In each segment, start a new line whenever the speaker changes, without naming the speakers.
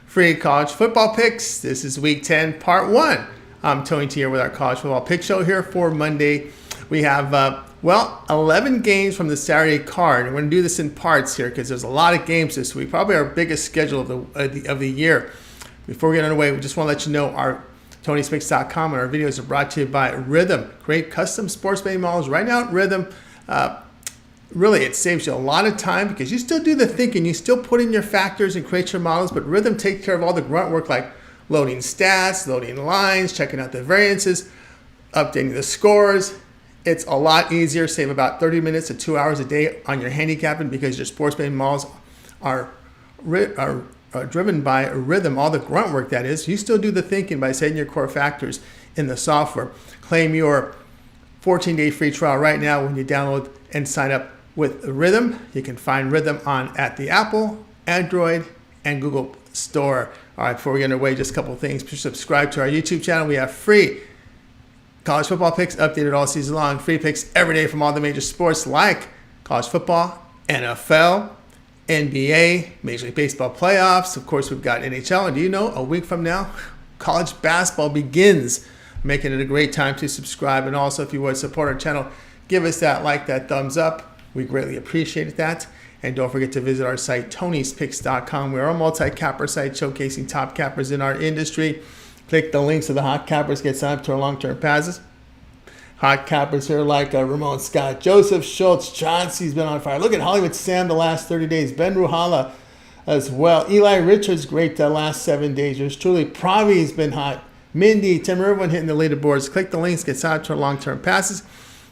free college football picks. This is week 10, part 1. I'm Tony T here with our college football pick show here for Monday. We have, 11 games from the Saturday card. We're going to do this in parts here because there's a lot of games this week, probably our biggest schedule of the year. Before we get underway, we just want to let you know our Tony'sPicks.com and our videos are brought to you by Rhythm. Great custom sports betting models right now at Rhythm. Really, it saves you a lot of time because you still do the thinking. You still put in your factors and create your models, but Rhythm takes care of all the grunt work like loading stats, loading lines, checking out the variances, updating the scores. It's a lot easier. Save about 30 minutes to 2 hours a day on your handicapping because your sports betting models are driven by Rhythm. All the grunt work, that is. You still do the thinking by setting your core factors in the software. Claim your 14-day free trial right now when you download and sign up with Rhythm. You can find Rhythm at the Apple, Android, and Google Store. All right, before we get underway, just a couple of things. Please subscribe to our YouTube channel. We have free college football picks updated all season long. Free picks every day from all the major sports like college football, NFL, NBA, Major League Baseball playoffs. Of course, we've got NHL. And do you know, a week from now, college basketball begins, making it a great time to subscribe. And also, if you would support our channel, give us that like, that thumbs up. We greatly appreciate that. And don't forget to visit our site, Tony'sPicks.com. We're a multi-capper site showcasing top cappers in our industry. Click the links to the hot cappers, get signed up to our long-term passes. Hot cappers here like Ramon Scott, Joseph Schultz, Chauncey's been on fire. Look at Hollywood Sam the last 30 days. Ben Ruhala as well. Eli Richards, great the last 7 days. Yours truly, Pravi's been hot. Mindy, Tim Irwin hitting the leaderboards. Click the links, get signed up to our long-term passes.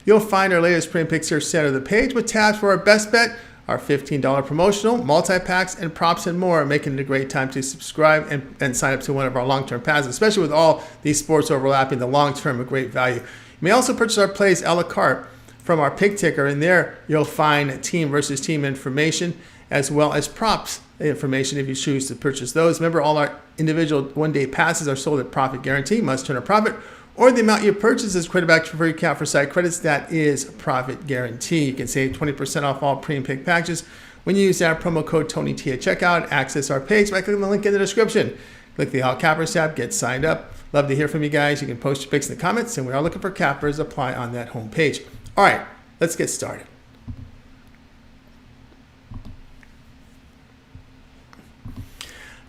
You'll find our latest print picks here center of the page with tabs for our best bet, our $15 promotional, multi-packs, and props and more, making it a great time to subscribe and sign up to one of our long-term passes, especially with all these sports overlapping. The long-term, a great value. You may also purchase our plays a la carte from our pick ticker. In there, you'll find team versus team information as well as props information if you choose to purchase those. Remember, all our individual one-day passes are sold at profit guarantee. Must turn a profit, or the amount you purchase is credited back to your free account for site credits. That is profit guarantee. You can save 20% off all pre-pick packages when you use our promo code TonyT at checkout. Access our page by clicking the link in the description. Click the All Cappers tab, get signed up. Love to hear from you guys. You can post your picks in the comments, and we are looking for cappers. Apply on that homepage. All right, let's get started.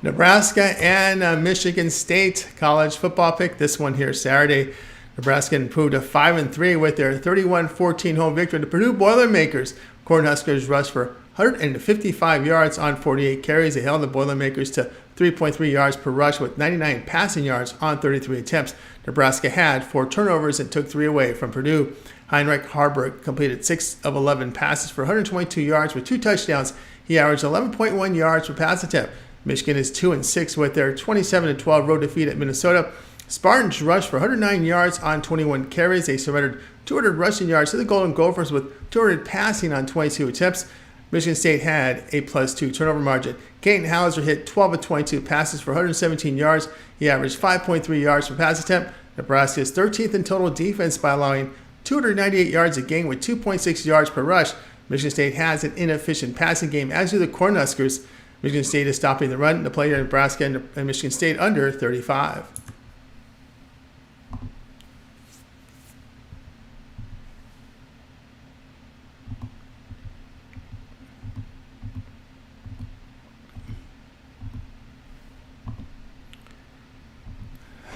Nebraska and Michigan State college football pick. This one here Saturday. Nebraska improved to 5-3 with their 31-14 home victory. The Purdue Boilermakers. Cornhuskers rushed for 155 yards on 48 carries. They held the Boilermakers to 3.3 yards per rush with 99 passing yards on 33 attempts. Nebraska had 4 turnovers and took 3 away from Purdue. Heinrich Haarberg completed 6 of 11 passes for 122 yards with 2 touchdowns. He averaged 11.1 yards per pass attempt. Michigan is 2-6 with their 27-12 road defeat at Minnesota. Spartans rushed for 109 yards on 21 carries. They surrendered 200 rushing yards to the Golden Gophers with 200 passing on 22 attempts. Michigan State had a +2 turnover margin. Caden Hauser hit 12 of 22 passes for 117 yards. He averaged 5.3 yards per pass attempt. Nebraska is 13th in total defense by allowing 298 yards a game with 2.6 yards per rush. Michigan State has an inefficient passing game, as do the Cornhuskers. Michigan State is stopping the run. The play here in Nebraska and Michigan State under 35.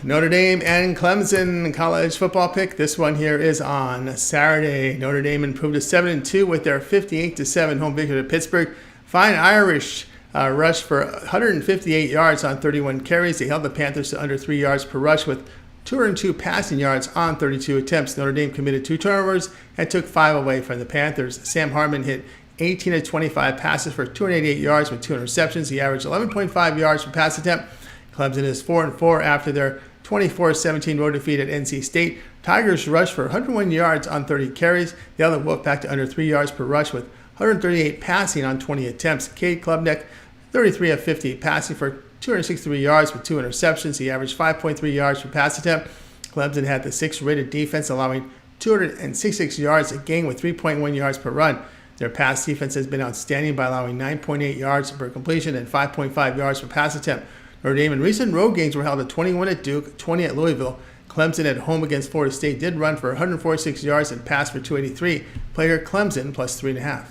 Notre Dame and Clemson college football pick. This one here is on Saturday. Notre Dame improved to 7-2 with their 58-7 home victory at Pittsburgh. Fine Irish rushed for 158 yards on 31 carries. They held the Panthers to under 3 yards per rush with 202 passing yards on 32 attempts. Notre Dame committed 2 turnovers and took 5 away from the Panthers. Sam Hartman hit 18 of 25 passes for 288 yards with 2 interceptions. He averaged 11.5 yards per pass attempt. Clemson is 4-4 after their 24-17 road defeat at NC State. Tigers rushed for 101 yards on 30 carries. They held the Wolfpack to under 3 yards per rush with 138 passing on 20 attempts. Cade Klubnik, 33 of 50 passing for 263 yards with 2 interceptions. He averaged 5.3 yards per pass attempt. Clemson had the 6th rated defense, allowing 266 yards a game with 3.1 yards per run. Their pass defense has been outstanding by allowing 9.8 yards per completion and 5.5 yards per pass attempt. Notre Dame in recent road games were held at 21 at Duke, 20 at Louisville. Clemson at home against Florida State did run for 146 yards and pass for 283. Play here Clemson plus 3.5.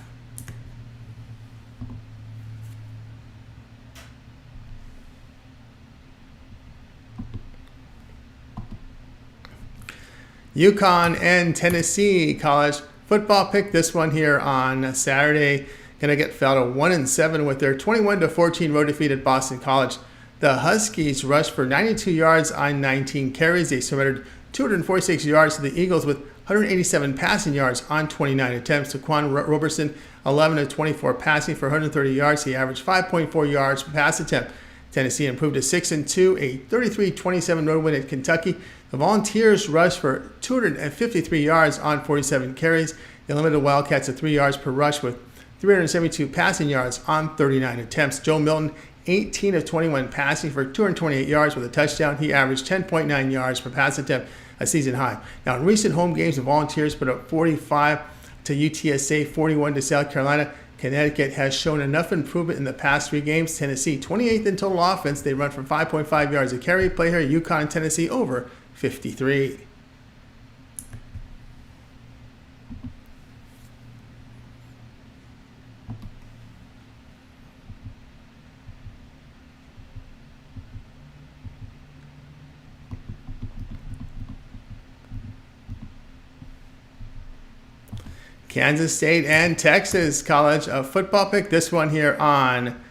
UConn and Tennessee college football pick. This one here on Saturday. Going to get fell to 1-7 with their 21-14 road defeat at Boston College. The Huskies rushed for 92 yards on 19 carries. They surrendered 246 yards to the Eagles with 187 passing yards on 29 attempts. Saquon Roberson, 11-24 passing for 130 yards. He averaged 5.4 yards per pass attempt. Tennessee improved to 6-2, a 33-27 road win at Kentucky. The Volunteers rushed for 253 yards on 47 carries. They limited Wildcats to 3 yards per rush with 372 passing yards on 39 attempts. Joe Milton, 18-21 passing for 228 yards with a touchdown. He averaged 10.9 yards per pass attempt, a season high. Now, in recent home games, the Volunteers put up 45 to UTSA, 41 to South Carolina. Connecticut has shown enough improvement in the past 3 games. Tennessee, 28th in total offense. They run for 5.5 yards a carry. Play here, UConn and Tennessee over 53. Kansas State and Texas college football pick. This one here on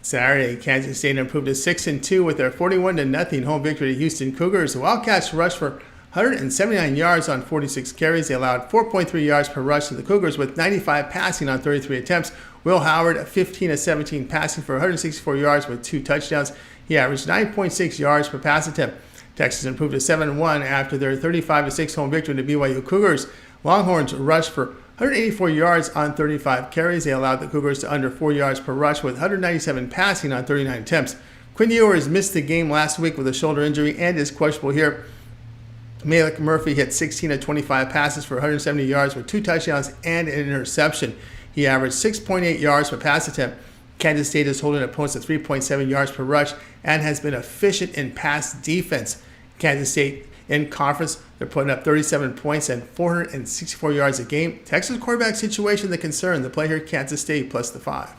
Saturday. Kansas State improved to 6-2 with their 41-0 home victory to Houston Cougars. The Wildcats rushed for 179 yards on 46 carries. They allowed 4.3 yards per rush to the Cougars with 95 passing on 33 attempts. Will Howard, 15-17 passing for 164 yards with 2 touchdowns. He averaged 9.6 yards per pass attempt. Texas improved to 7-1 after their 35-6 home victory to BYU Cougars. Longhorns rushed for 184 yards on 35 carries. They allowed the Cougars to under 4 yards per rush with 197 passing on 39 attempts. Quinn Ewers missed the game last week with a shoulder injury and is questionable here. Malik Murphy hit 16-25 passes for 170 yards with 2 touchdowns and an interception. He averaged 6.8 yards per pass attempt. Kansas State is holding opponents at 3.7 yards per rush and has been efficient in pass defense. Kansas State in conference, they're putting up 37 points and 464 yards a game. Texas quarterback situation, the concern. The play here, Kansas State plus the 5.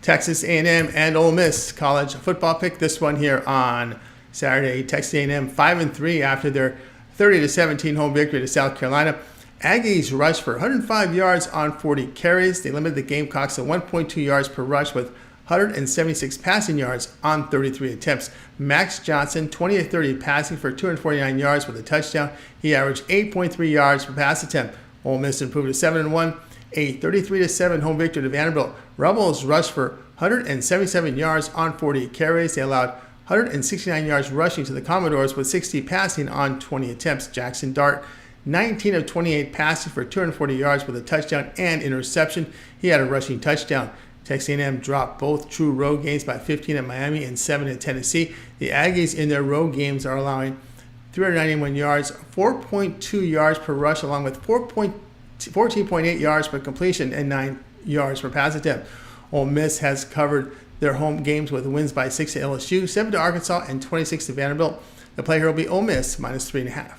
Texas A&M and Ole Miss college football pick. This one here on Saturday. Texas A&M 5-3 after their 30-17 home victory to South Carolina. Aggies rushed for 105 yards on 40 carries. They limited the Gamecocks to 1.2 yards per rush with 176 passing yards on 33 attempts. Max Johnson, 20-30 passing for 249 yards with a touchdown. He averaged 8.3 yards per pass attempt. Ole Miss improved to 7-1, a 33-7 home victory to Vanderbilt. Rebels rushed for 177 yards on 40 carries. They allowed 169 yards rushing to the Commodores with 60 passing on 20 attempts. Jackson Dart, 19-28 passing for 240 yards with a touchdown and interception. He had a rushing touchdown. Texas A&M dropped both true road games by 15 at Miami and 7 at Tennessee. The Aggies in their road games are allowing 391 yards, 4.2 yards per rush, along with 14.8 yards per completion and 9 yards per pass attempt. Ole Miss has covered their home games with wins by 6 to LSU, 7 to Arkansas, and 26 to Vanderbilt. The play here will be Ole Miss minus 3.5.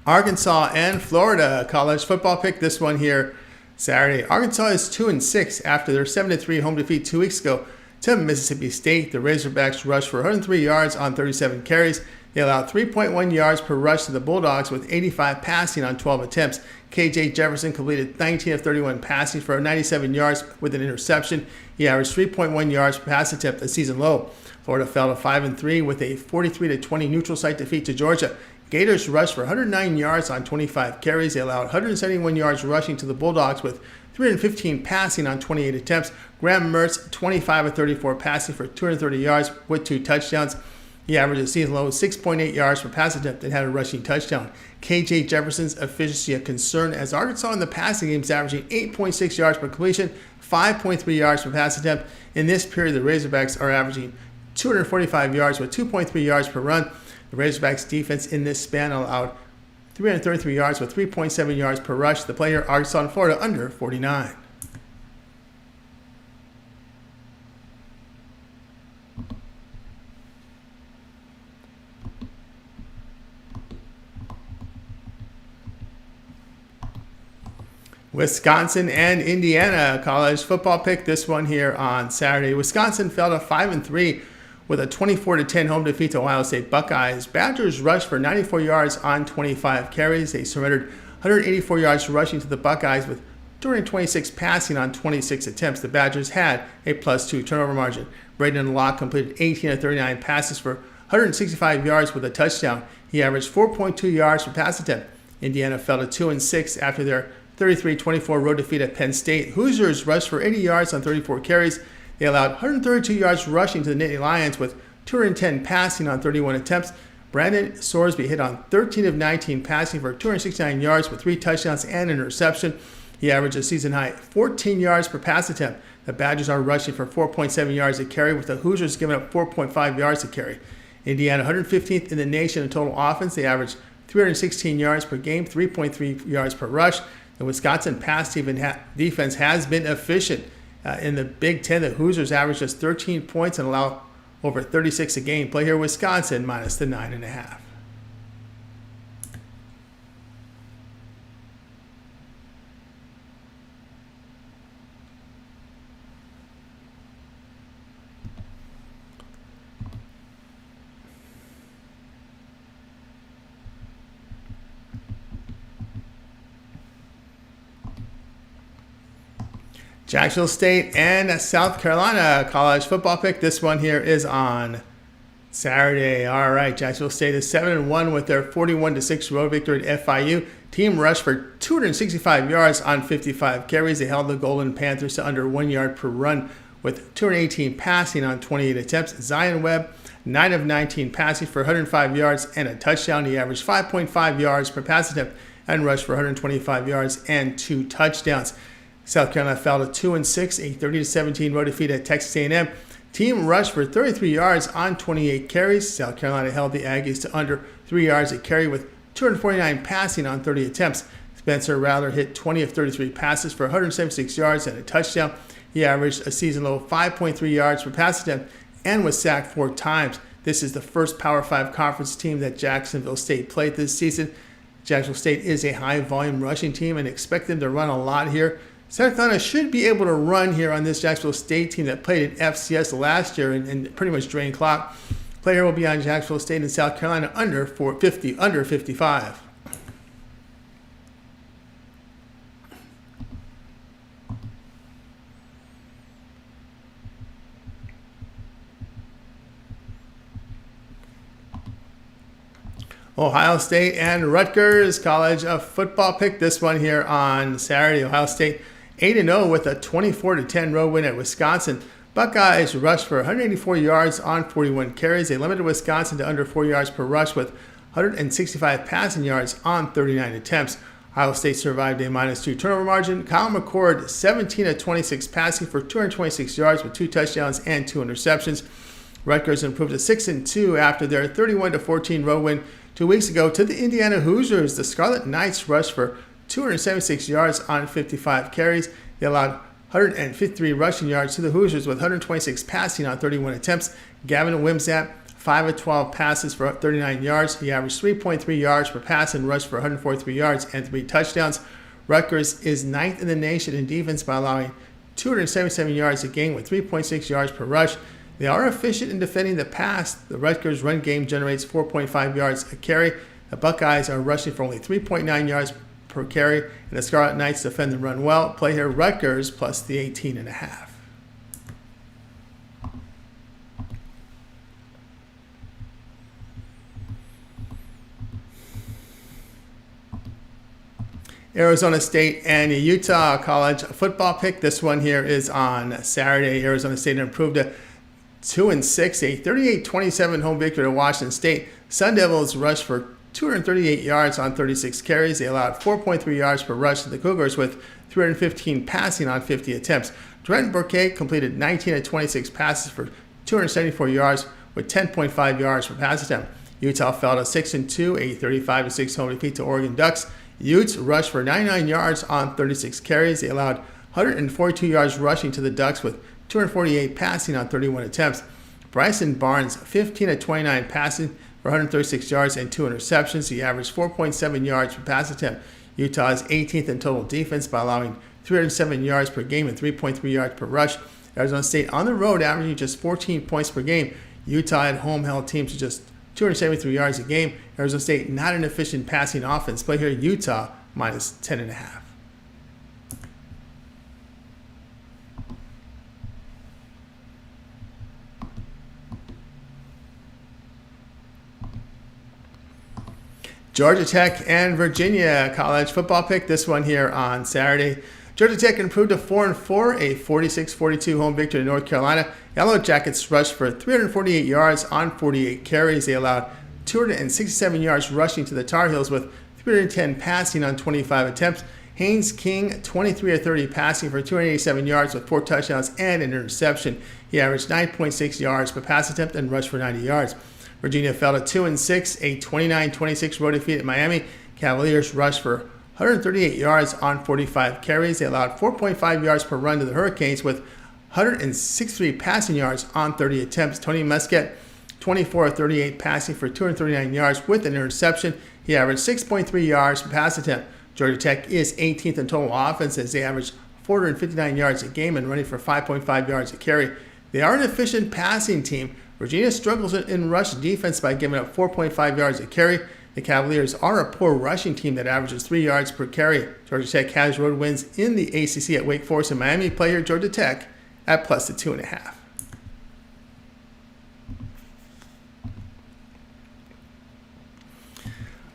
Arkansas and Florida college football pick. This one here Saturday. Arkansas is 2-6 after their 7-3 home defeat 2 weeks ago to Mississippi State. The Razorbacks rushed for 103 yards on 37 carries. They allowed 3.1 yards per rush to the Bulldogs with 85 passing on 12 attempts. KJ Jefferson completed 19 of 31 passing for 97 yards with an interception. He averaged 3.1 yards per pass attempt, a season low. Florida fell to 5-3 with a 43-20 neutral site defeat to Georgia. Gators rushed for 109 yards on 25 carries. They allowed 171 yards rushing to the Bulldogs with 315 passing on 28 attempts. Graham Mertz, 25 of 34 passing for 230 yards with 2 touchdowns. He averaged a season low of 6.8 yards per pass attempt and had a rushing touchdown. KJ Jefferson's efficiency a concern as Arkansas in the passing game is averaging 8.6 yards per completion, 5.3 yards per pass attempt. In this period, the Razorbacks are averaging 245 yards with 2.3 yards per run. The Razorbacks defense in this span allowed 333 yards with 3.7 yards per rush. The play here, Arkansas and Florida under 49. Wisconsin and Indiana college football pick. This one here on Saturday. Wisconsin fell to 5-3 with a 24-10 home defeat to Ohio State Buckeyes. Badgers rushed for 94 yards on 25 carries. They surrendered 184 yards rushing to the Buckeyes with 226 passing on 26 attempts. The Badgers had a +2 turnover margin. Braden Locke completed 18 of 39 passes for 165 yards with a touchdown. He averaged 4.2 yards per pass attempt. Indiana fell to 2-6 after their 33-24 road defeat at Penn State. Hoosiers rushed for 80 yards on 34 carries. They allowed 132 yards rushing to the Nittany Lions with 210 passing on 31 attempts. Brandon Sorsby hit on 13 of 19 passing for 269 yards with 3 touchdowns and an interception. He averaged a season-high 14 yards per pass attempt. The Badgers are rushing for 4.7 yards a carry, with the Hoosiers giving up 4.5 yards a carry. Indiana 115th in the nation in total offense. They averaged 316 yards per game, 3.3 yards per rush. The Wisconsin pass defense has been efficient. In the Big Ten, the Hoosiers average just 13 points and allow over 36 a game. Play here, Wisconsin minus the 9.5. Jacksonville State and South Carolina college football pick. This one here is on Saturday. All right, Jacksonville State is 7-1 with their 41-6 road victory at FIU. Team rushed for 265 yards on 55 carries. They held the Golden Panthers to under 1 yard per run with 218 passing on 28 attempts. Zion Webb, 9 of 19 passing for 105 yards and a touchdown. He averaged 5.5 yards per pass attempt and rushed for 125 yards and 2 touchdowns. South Carolina fell to 2-6, a 30-17 road defeat at Texas A&M. Team rushed for 33 yards on 28 carries. South Carolina held the Aggies to under 3 yards a carry with 249 passing on 30 attempts. Spencer Rattler hit 20 of 33 passes for 176 yards and a touchdown. He averaged a season low of 5.3 yards per pass attempt and was sacked 4 times. This is the first Power 5 conference team that Jacksonville State played this season. Jacksonville State is a high-volume rushing team and expect them to run a lot here. South Carolina should be able to run here on this Jacksonville State team that played in FCS last year and pretty much drained clock. Player will be on Jacksonville State and South Carolina under 55. Ohio State and Rutgers college football pick. This one here on Saturday. Ohio State 8-0 with a 24-10 road win at Wisconsin. Buckeyes rushed for 184 yards on 41 carries. They limited Wisconsin to under 4 yards per rush with 165 passing yards on 39 attempts. Ohio State survived a -2 turnover margin. Kyle McCord 17 of 26 passing for 226 yards with 2 touchdowns and 2 interceptions. Rutgers improved to 6-2 after their 31-14 road win 2 weeks ago to the Indiana Hoosiers. The Scarlet Knights rushed for 276 yards on 55 carries. They allowed 153 rushing yards to the Hoosiers with 126 passing on 31 attempts. Gavin Wimsatt, 5 of 12 passes for 39 yards. He averaged 3.3 yards per pass and rushed for 143 yards and 3 touchdowns. Rutgers is 9th in the nation in defense by allowing 277 yards a game with 3.6 yards per rush. They are efficient in defending the pass. The Rutgers run game generates 4.5 yards a carry. The Buckeyes are rushing for only 3.9 yards per carry, and the Scarlet Knights defend the run well. Play here, Rutgers plus the 18.5. Arizona State and Utah college football pick. This one here is on Saturday. Arizona State improved to 2-6, a 38-27 home victory to Washington State. Sun Devils rushed for 238 yards on 36 carries. They allowed 4.3 yards per rush to the Cougars with 315 passing on 50 attempts. Trenton Burkett completed 19 of 26 passes for 274 yards with 10.5 yards per pass attempt. Utah fell to 6-2, a 35-6 home defeat to Oregon Ducks. Utes rushed for 99 yards on 36 carries. They allowed 142 yards rushing to the Ducks with 248 passing on 31 attempts. Bryson Barnes, 15 of 29 passing for 136 yards and 2 interceptions. He averaged 4.7 yards per pass attempt. Utah is 18th in total defense by allowing 307 yards per game and 3.3 yards per rush. Arizona State on the road averaging just 14 points per game. Utah at home held teams to just 273 yards a game. Arizona State not an efficient passing offense. Play here Utah minus 10.5. Georgia Tech and Virginia college football pick. This one here on Saturday. Georgia Tech improved to 4-4, a 46-42 home victory in North Carolina. Yellow Jackets rushed for 348 yards on 48 carries. They allowed 267 yards rushing to the Tar Heels with 310 passing on 25 attempts. Haynes King, 23 of 30 passing for 287 yards with 4 touchdowns and an interception. He averaged 9.6 yards per pass attempt and rushed for 90 yards. Virginia fell to 2-6, a 29-26 road defeat at Miami. Cavaliers rushed for 138 yards on 45 carries. They allowed 4.5 yards per run to the Hurricanes with 163 passing yards on 30 attempts. Tony Muskett, 24 of 38 passing for 239 yards with an interception. He averaged 6.3 yards per pass attempt. Georgia Tech is 18th in total offense as they average 459 yards a game and running for 5.5 yards a carry. They are an efficient passing team. Virginia struggles in rush defense by giving up 4.5 yards a carry. The Cavaliers are a poor rushing team that averages 3 yards per carry. Georgia Tech has road wins in the ACC at Wake Forest and Miami. Player Georgia Tech at plus the 2.5.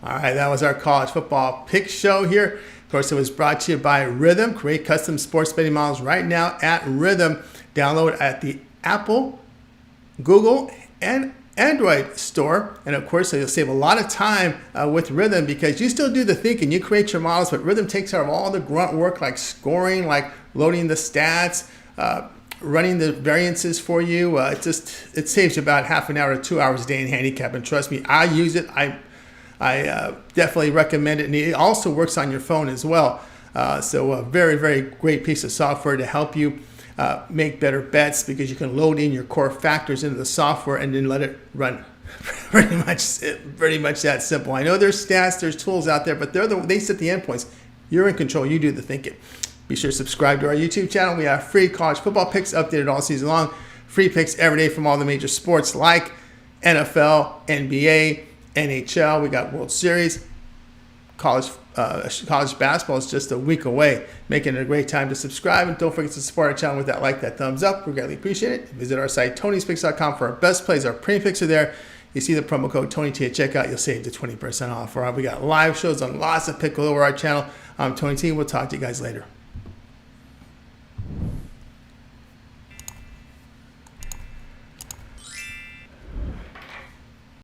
All right, that was our college football pick show here. Of course, it was brought to you by Rhythm. Create custom sports betting models right now at Rhythm. Download at the Apple, Google, and Android store. And of course, you'll save a lot of time with Rhythm because you still do the thinking. You create your models, but Rhythm takes care of all the grunt work like scoring, like loading the stats, running the variances for you. It saves you about half an hour to 2 hours a day in handicapping. Trust me, I use it. I definitely recommend it. And it also works on your phone as well. So a very, very great piece of software to help you make better bets because you can load in your core factors into the software and then let it run. Pretty much that simple. I know there's stats, there's tools out there, but they set the endpoints. You're in control. You do the thinking. Be sure to subscribe to our YouTube channel. We have free college football picks updated all season long. Free picks every day from all the major sports like NFL, NBA, NHL. We got World Series. College basketball is just a week away, making it a great time to subscribe. And don't forget to support our channel with that like, that thumbs up. We greatly appreciate it. Visit our site, Tony'sPicks.com, for our best plays. Our premium picks are there. You see the promo code TonyT at checkout. You'll save to 20% off. All right, we got live shows on lots of pick all over our channel. I'm Tony T. We'll talk to you guys later.